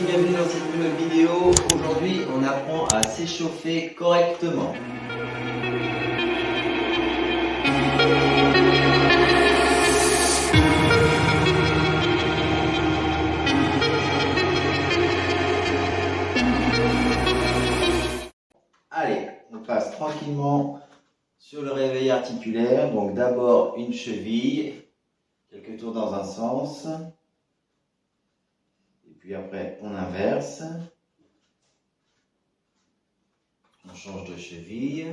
bienvenue dans cette nouvelle vidéo. Aujourd'hui, on apprend à s'échauffer correctement. Allez, on passe tranquillement sur le réveil articulaire. Donc d'abord une cheville, quelques tours dans un sens. Et puis après, on inverse. On change de cheville.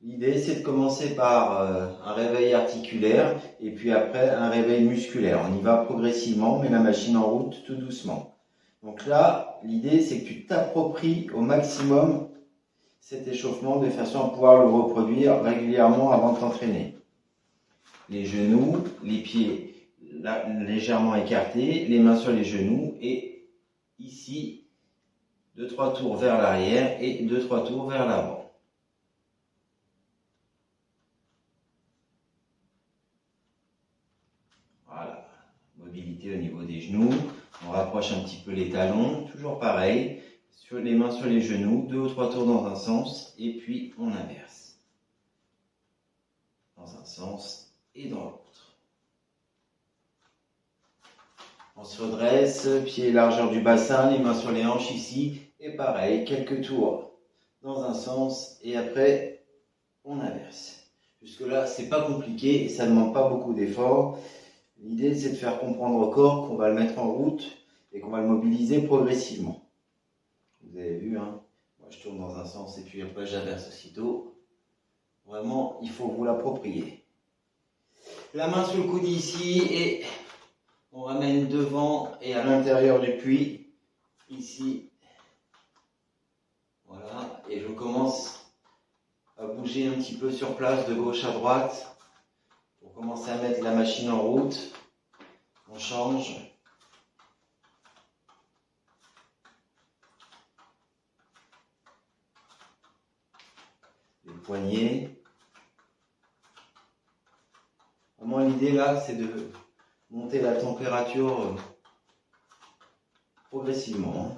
L'idée, c'est de commencer par un réveil articulaire et puis après un réveil musculaire. On y va progressivement, mais la machine en route tout doucement. Donc là, l'idée, c'est que tu t'appropries au maximum cet échauffement de façon à pouvoir le reproduire régulièrement avant de t'entraîner. Les genoux, les pieds légèrement écartés, les mains sur les genoux et ici, 2-3 tours vers l'arrière et 2-3 tours vers l'avant. Voilà, mobilité au niveau des genoux. On rapproche un petit peu les talons, toujours pareil, sur les mains sur les genoux, 2 ou 3 tours dans un sens et puis on inverse. Dans un sens et dans l'autre. On se redresse, pied largeur du bassin, les mains sur les hanches ici et pareil, quelques tours dans un sens et après on inverse. Jusque là, c'est pas compliqué et ça ne demande pas beaucoup d'efforts. L'idée, c'est de faire comprendre au corps qu'on va le mettre en route et qu'on va le mobiliser progressivement. Vous avez vu, hein, moi je tourne dans un sens et puis après j'inverse aussitôt. Vraiment, il faut vous l'approprier. La main sur le coude ici et on ramène devant et à l'intérieur du puits. Ici. Voilà, et je commence à bouger un petit peu sur place de gauche à droite. Pour commencer à mettre la machine en route, on change. Les poignets. Vraiment l'idée là, c'est de monter la température progressivement.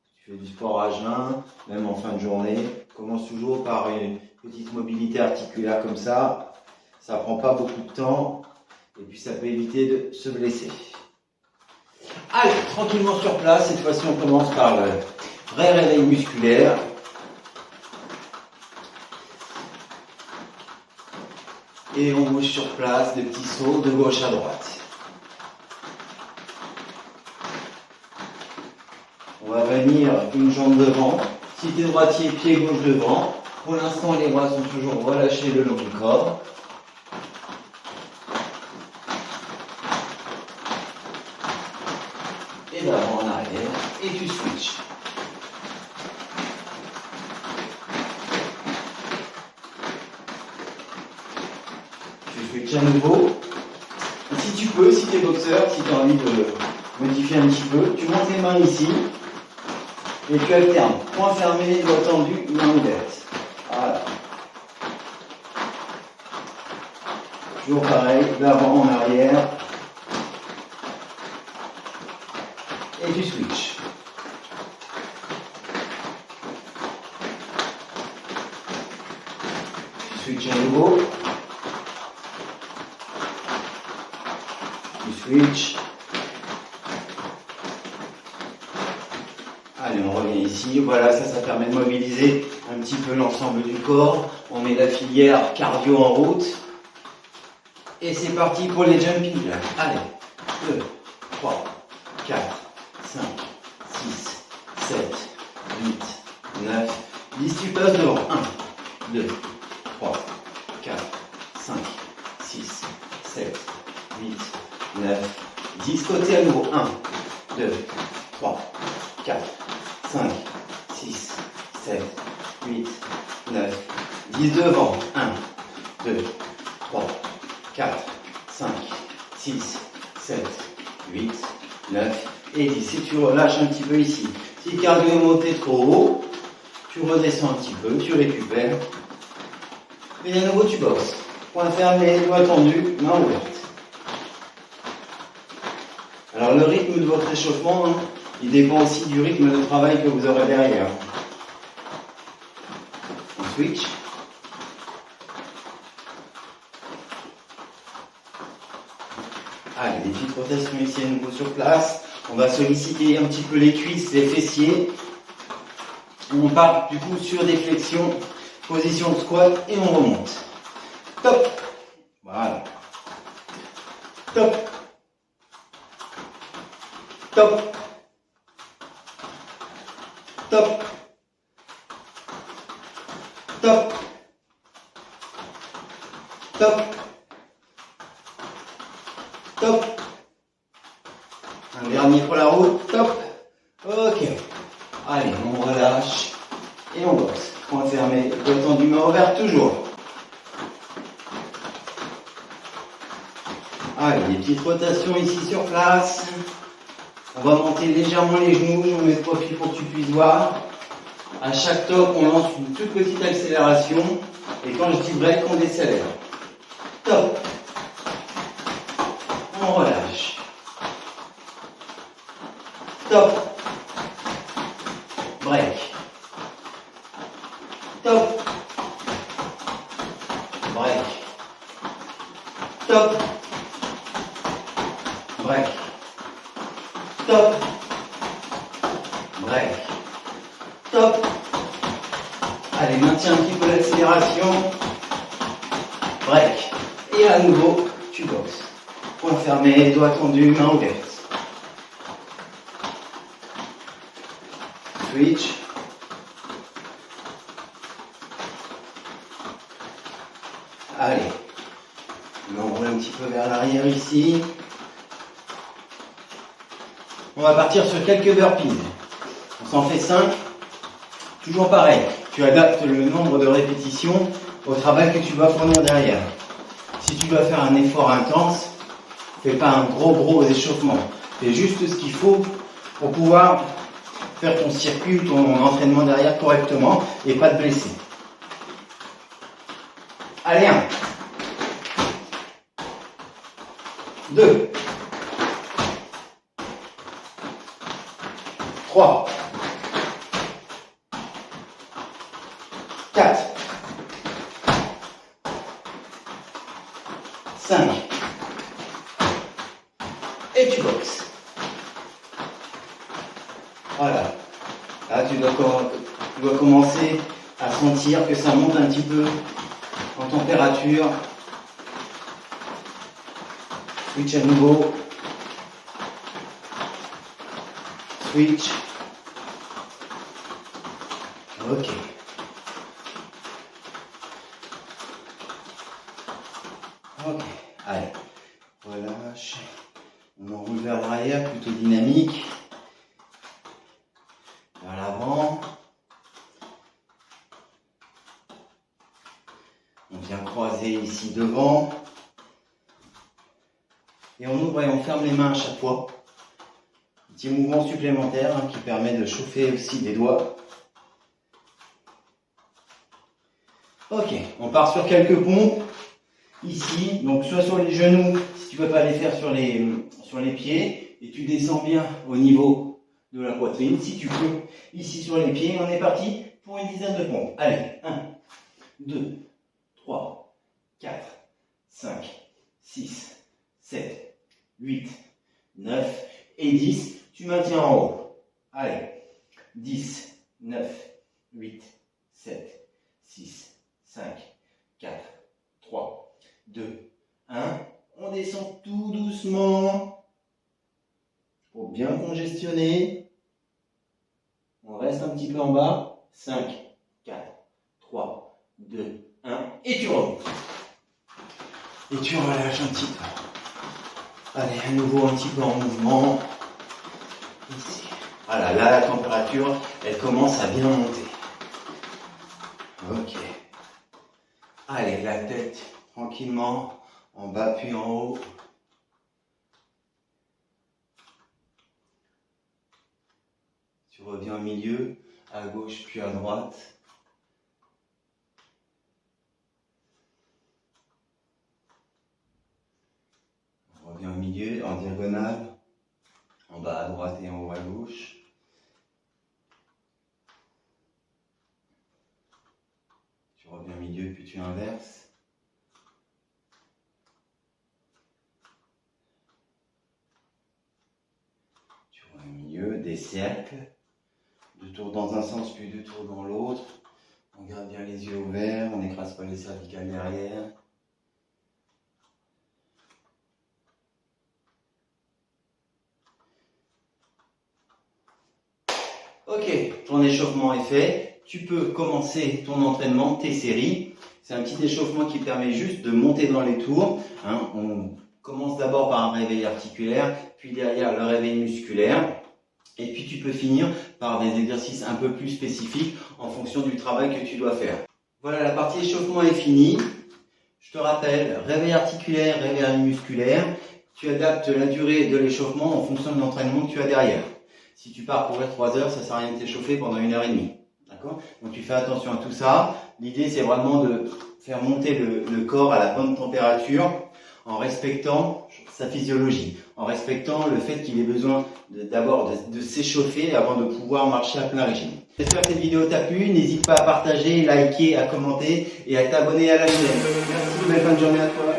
Si tu fais du sport à jeun, même en fin de journée, commence toujours par une petite mobilité articulaire comme ça. Ça prend pas beaucoup de temps et puis ça peut éviter de se blesser. Allez, tranquillement sur place, cette fois-ci on commence par le vrai réveil musculaire. Et on bouge sur place, des petits sauts de gauche à droite. On va venir une jambe devant. Si tu es droitier, pied gauche devant. Pour l'instant, les bras sont toujours relâchés le long du corps. Et d'avant en arrière, et tu switches. Tu switches à nouveau. Et si tu peux, si tu es boxeur, si tu as envie de modifier un petit peu, tu montes les mains ici et tu alternes. Poing fermé, doigt tendu, main ouverte. Voilà. Toujours pareil, d'avant en arrière. Et tu switches. Tu switches à nouveau. Tu switches. Allez, on revient ici. Voilà, ça permet de mobiliser un petit peu l'ensemble du corps. On met la filière cardio en route. Et c'est parti pour les jumping jacks. Allez, 2, 3, 4, 5, 6, 7, 8, 9, 10. Tu passes devant. 1, 2, 3, 4, 5, 6, 7, 8, 9, 10. Côté à nouveau. 1, 2, 3, 4, 5, 6, 7, 8, 9, 10 devant. 1, 2, 3, 4, 5, 6, 7, 8, 9 et 10. Si tu relâches un petit peu ici, si le cardio est monté trop haut, tu redescends un petit peu, tu récupères. Et à nouveau tu bosses. Point fermé, doigt tendu, main ouverte. Alors le rythme de votre échauffement, hein, il dépend aussi du rythme de travail que vous aurez derrière. On switch. Allez, des petites rotations ici à nouveau sur place. On va solliciter un petit peu les cuisses, les fessiers. On part du coup sur des flexions, position de squat et on remonte. Top. Voilà. Top. Top. Top. Top. Top. Top. Un dernier pour la route. Top. Ok. Allez, on relâche et on boxe. Point fermé, doigt tendu, main ouverte toujours. Allez, des petites rotations ici sur place. On va monter légèrement les genoux, je vous mets de profil pour que tu puisses voir. À chaque top, on lance une toute petite accélération. Et quand je dis break, on décélère. Top. On relâche. Top. Break. Top. Break. Top. Break. Top. Break. Top. Allez, maintiens un petit peu l'accélération. Break. Et à nouveau, tu boxes. Point fermé, doigt tendu, main ouverte. Switch. Allez. On roule un petit peu vers l'arrière ici. On va partir sur quelques burpees. On s'en fait 5. Toujours pareil. Tu adaptes le nombre de répétitions au travail que tu vas fournir derrière. Si tu dois faire un effort intense, fais pas un gros échauffement. Fais juste ce qu'il faut pour pouvoir faire ton circuit ou ton entraînement derrière correctement et pas te blesser. Allez, 1. 2. 3. 4. 5. Et tu boxes. Voilà. Là, tu dois commencer à sentir que ça monte un petit peu en température. Switch à nouveau. Switch. Ok. Ok. Allez. Relâche. On enroule vers l'arrière, plutôt dynamique. Vers l'avant. On vient croiser ici devant. Et on ouvre et on ferme les mains à chaque fois. Petit mouvement supplémentaire qui permet de chauffer aussi des doigts. Ok, on part sur quelques pompes. Ici, donc soit sur les genoux, si tu ne peux pas les faire sur les pieds. Et tu descends bien au niveau de la poitrine, si tu peux. Ici sur les pieds, on est parti pour une dizaine de pompes. Allez, 1, 2, 3, 4, 5, 6, 7, 8, 9 et 10. Tu maintiens en haut. Allez, 10, 9, 8, 7, 6, 5, 4, 3, 2, 1. On descend tout doucement pour bien congestionner. On reste un petit peu en bas. 5, 4, 3, 2, 1. Et tu remontes. Et tu relâches un petit peu. Allez, à nouveau un petit peu en mouvement. Ici. Voilà, là la température, elle commence à bien monter. Ok. Allez, la tête tranquillement, en bas puis en haut. Tu reviens au milieu, à gauche puis à droite. On revient au milieu, en diagonale. En bas à droite et en haut à gauche. Tu reviens au milieu puis tu inverses. Tu reviens au milieu, des cercles. 2 tours dans un sens puis 2 tours dans l'autre. On garde bien les yeux ouverts, on n'écrase pas les cervicales derrière. Ok, ton échauffement est fait. Tu peux commencer ton entraînement, tes séries. C'est un petit échauffement qui permet juste de monter dans les tours. On commence d'abord par un réveil articulaire, puis derrière le réveil musculaire. Et puis tu peux finir par des exercices un peu plus spécifiques en fonction du travail que tu dois faire. Voilà, la partie échauffement est finie. Je te rappelle, réveil articulaire, réveil musculaire. Tu adaptes la durée de l'échauffement en fonction de l'entraînement que tu as derrière. Si tu pars courir 3 heures, ça ne sert à rien de t'échauffer pendant 1h30. D'accord? Donc tu fais attention à tout ça. L'idée, c'est vraiment de faire monter le corps à la bonne température en respectant sa physiologie, en respectant le fait qu'il ait besoin d'abord de s'échauffer avant de pouvoir marcher à plein régime. J'espère que cette vidéo t'a plu. N'hésite pas à partager, liker, à commenter et à t'abonner à la chaîne. Merci, belle fin de journée à toi.